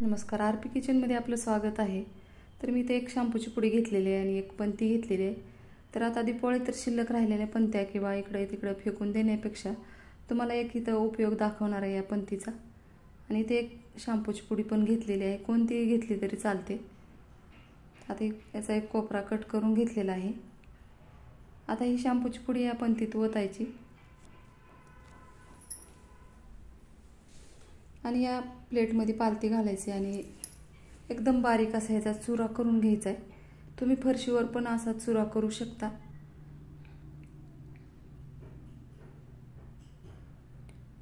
नमस्कार, आरपी किचनमध्ये आपलं स्वागत आहे। तर मी इथे एक शॅम्पूची पुडी घेतलेली आहे आणि एक पंती घेतलेली आहे। तर आता दिवाळी तर शिल्लक राहिलेल्या पंत्या किंवा इकडे तिकडे फेकून देण्यापेक्षा तुम्हाला एक इथं उपयोग दाखवणार आहे या पंतीचा। आणि इथे एक शॅम्पूची पुडी पण घेतलेली आहे, कोणतीही घेतली तरी चालते। आता याचा एक कोपरा कट करून घेतलेला आहे। आता ही शॅम्पूची पुडी या पंतीत ओतायची आणि या प्लेटमध्ये पालती घालायची आणि एकदम बारीक असा ह्याचा चुरा करून घ्यायचा आहे। तुम्ही फरशीवर पण असा चुरा करू शकता।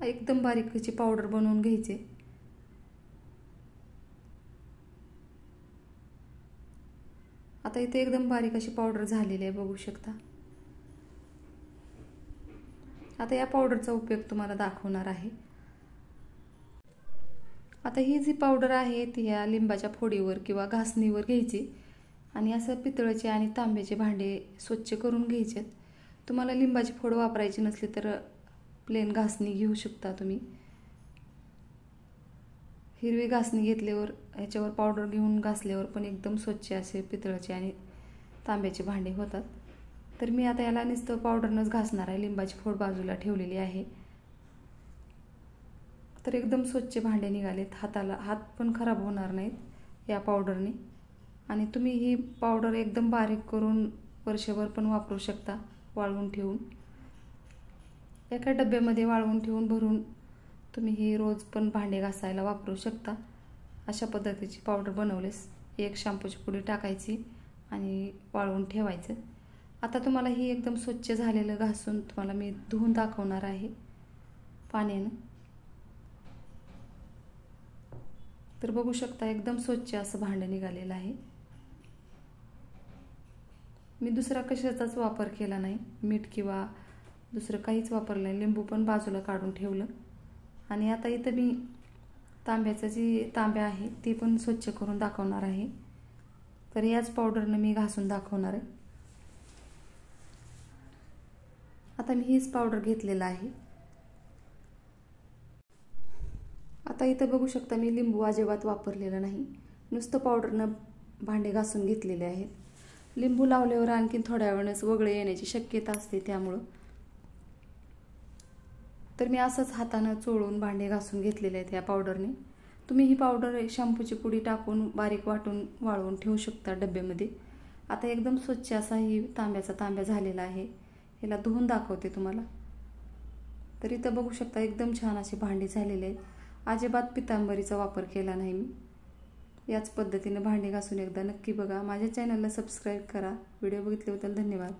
एकदम बारीक ह्याची पावडर बनवून घ्यायची। आता इथे एकदम बारीक अशी पावडर झालेली आहे, बघू शकता। आता या पावडरचा उपयोग तुम्हाला दाखवणार आहे। आता ही जी पावडर आहे ती या लिंबाच्या फोडीवर किंवा घासणीवर घ्यायची आणि असं पितळाचे आणि तांब्याचे भांडे स्वच्छ करून घ्यायचे। तुम्हाला लिंबाची फोड वापरायची नसली तर प्लेन घासणी घेऊ शकता तुम्ही। हिरवी घासणी घेतल्यावर ह्याच्यावर पावडर घेऊन घासल्यावर पण एकदम स्वच्छ असे पितळाचे आणि तांब्याचे भांडे होतात। तर मी आता याला नुसतं पावडरनच घासणार आहे, लिंबाची फोड बाजूला ठेवलेली आहे। तर एकदम स्वच्छ भांडे निघालेत, हात पण खराब होणार नाहीत या पावडरने। आणि तुम्ही ही पावडर एकदम बारीक करून वर्षभर पण वापरू शकता, वाळवून ठेवून। एका डब्यामध्ये वाळवून ठेवून भरून तुम्ही ही रोज पण भांडे घासायला वापरू शकता। अशा पद्धतीची पावडर बनवलेस एक शॅम्पूची पुडी टाकायची आणि वाळवून ठेवायचं। आता तुम्हाला ही एकदम स्वच्छ झालेलं घासून तुम्हाला मी धुवून दाखवणार आहे पाण्याने। तर बघू शकता एकदम स्वच्छ असं भांडं निघालेलं आहे। मी दुसरा कशाचाच वापर केला नाही, मीठ किंवा दुसरं काहीच वापरलं नाही। लिंबू पण बाजूला काढून ठेवलं आणि आता इथं मी तांब्याचं जी तांब्या आहे ती पण स्वच्छ करून दाखवणार आहे। तर याच पावडरने मी घासून दाखवणार आहे। आता मी हीच पावडर घेतलेला आहे। आता इथं बघू शकता मी लिंबू अजिबात वापरलेला नाही, नुसतं पावडरनं भांडे घासून घेतलेले आहेत। लिंबू लावल्यावर आणखीन थोड्या वेळानेच वगळे येण्याची शक्यता असते त्यामुळे तर मी असंच हाताने चोळून भांडे घासून घेतलेले आहेत या पावडरने। तुम्ही ही पावडर शॅम्पूची पुडी टाकून बारीक वाटून वाळवून ठेवू शकता डब्यामध्ये। आता एकदम स्वच्छ असा ही तांब्याचा तांब्या झालेला आहे, याला धुवून दाखवते तुम्हाला। तर इथं बघू शकता एकदम छान असे भांडे झालेले आहेत, अजिबात पितांबरीचा वापर केला नाही मी। याच पद्धतीने भांडे घासून एकदा नक्की बघा। माझ्या चॅनलला सबस्क्राईब करा। व्हिडिओ बघितल्याबद्दल धन्यवाद।